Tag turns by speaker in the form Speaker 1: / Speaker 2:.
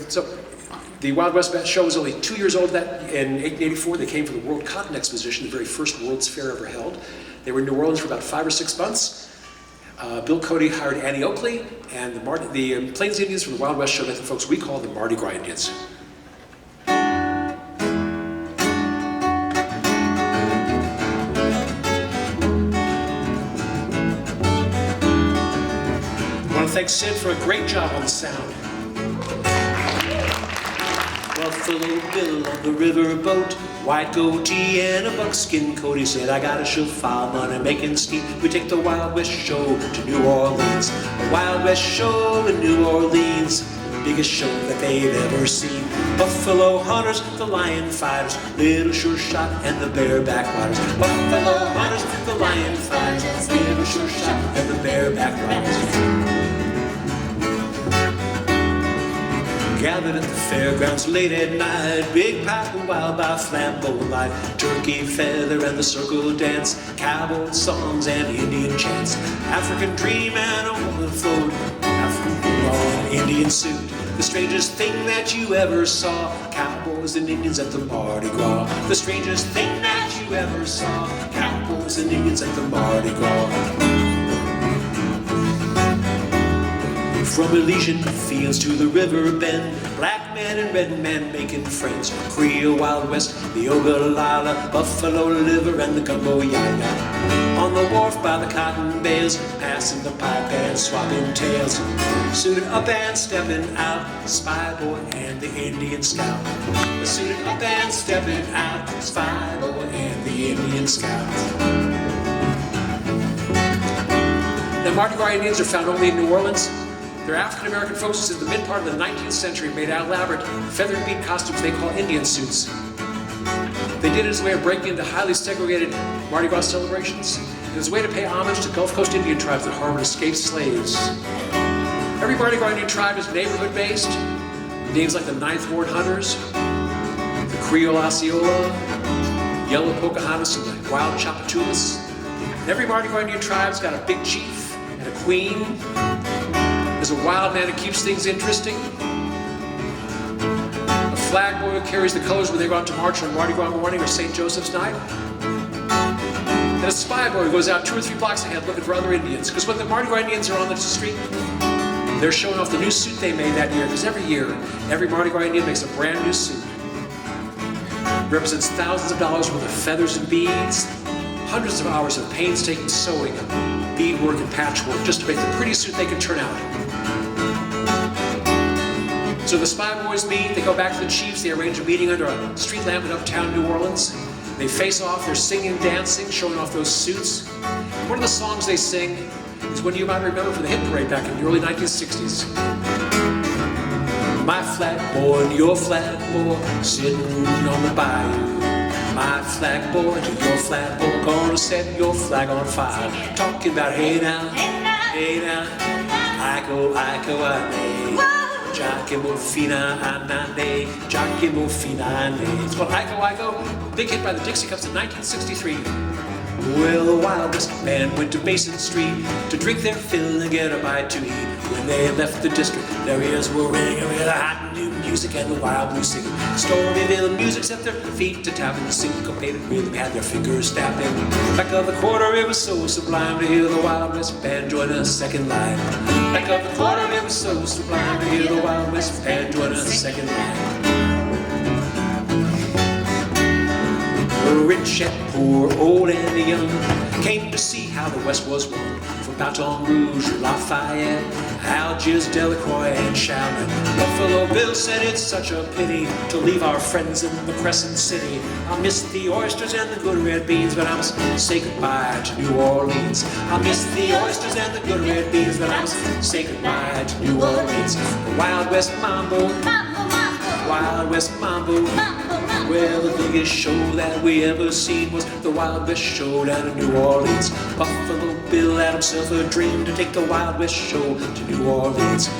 Speaker 1: So the Wild West show was only 2 years old in 1884. They came for the World Cotton Exposition, the very first World's Fair ever held. They were in New Orleans for about 5 or 6 months. Bill Cody hired Annie Oakley, and the Plains Indians from the Wild West show met the folks we call the Mardi Gras Indians. I want to thank Sid for a great job on the sound. Buffalo Bill on the riverboat, white goatee and a buckskin coat. He said, I got a surefire money making scheme. We take the Wild West show to New Orleans. The Wild West show in New Orleans, the biggest show that they've ever seen. Buffalo hunters, the lion fighters, Little Sure Shot and the bareback riders. Buffalo hunters, the lion fighters, Little Sure Shot and the bareback riders. Gathered at the fairgrounds late at night, big pipe of wild by flambeau light, turkey feather and the circle dance, cowboy songs and Indian chants, African dream and a woman float, African girl in an Indian suit, the strangest thing that you ever saw, cowboys and Indians at the Mardi Gras, the strangest thing that you ever saw, cowboys and Indians at the Mardi Gras. From Elysian fields to the river bend, black man and red man making friends, Creole Wild West, the Ogallala, buffalo liver and the gumbo yaya. On the wharf by the cotton bales, passing the pipe and swapping tales, suited up and stepping out, Spy Boy and the Indian Scout. Suited up and stepping out, Spy Boy and the Indian Scout. The Mardi Gras Indians are found only in New Orleans. They're African-American folks who, in the mid part of the 19th century, made elaborate feathered beat costumes they call Indian suits. They did it as a way of breaking into highly segregated Mardi Gras celebrations, and as a way to pay homage to Gulf Coast Indian tribes that harbored escaped slaves. Every Mardi Gras Indian tribe is neighborhood-based. Names like the Ninth Ward Hunters, the Creole Osceola, Yellow Pocahontas, and the Wild Chapatoulas. And every Mardi Gras Indian tribe's got a big chief and a queen. There's a wild man who keeps things interesting, a flag boy who carries the colors when they go out to march on Mardi Gras morning or St. Joseph's night, and a spy boy who goes out 2 or 3 blocks ahead looking for other Indians. Because when the Mardi Gras Indians are on the street, they're showing off the new suit they made that year. Because every year, every Mardi Gras Indian makes a brand new suit. It represents thousands of dollars worth of feathers and beads, hundreds of hours of painstaking sewing, beadwork and patchwork just to make the pretty suit they can turn out. So the spy boys meet, they go back to the chiefs, they arrange a meeting under a street lamp in uptown New Orleans. They face off, they're singing, dancing, showing off those suits. And one of the songs they sing is one you might remember from the hit parade back in the early 1960s. My flag boy and your flag boy sitting on the bayou. My flag boy to your flag boy, gonna set your flag on fire. Talking about hey now, hey now, Iko, Ike. Giacomo Fina Anane, Giacomo Fina Anane. It's called Iko, big hit by the Dixie Cups in 1963. Well, the Wild West band went to Mason Street to drink their fill and get a bite to eat. When they left the district, their ears were ringing with the hot new music and the wild blue singing. Storyville music set their feet to tapping, the syncopated rhythm had their fingers snapping. Back of the quarter, it was so sublime to hear the Wild West band join a second line. Back of the quarter, it was so sublime to hear the Wild West band join a second line. Rich and poor, old and young, came to see how the West was won. From Baton Rouge, Lafayette, Algiers, Delacroix, and Chalmette. Buffalo Bill said it's such a pity to leave our friends in the Crescent City. I miss the oysters and the good red beans, but I must say goodbye to New Orleans. I miss the oysters and the good red beans, but I must say goodbye to New Orleans. The Wild West Mambo, Wild West Mambo. Well, the biggest show that we ever seen was the Wild West show down in New Orleans. Buffalo Bill had himself a dream to take the Wild West show to New Orleans.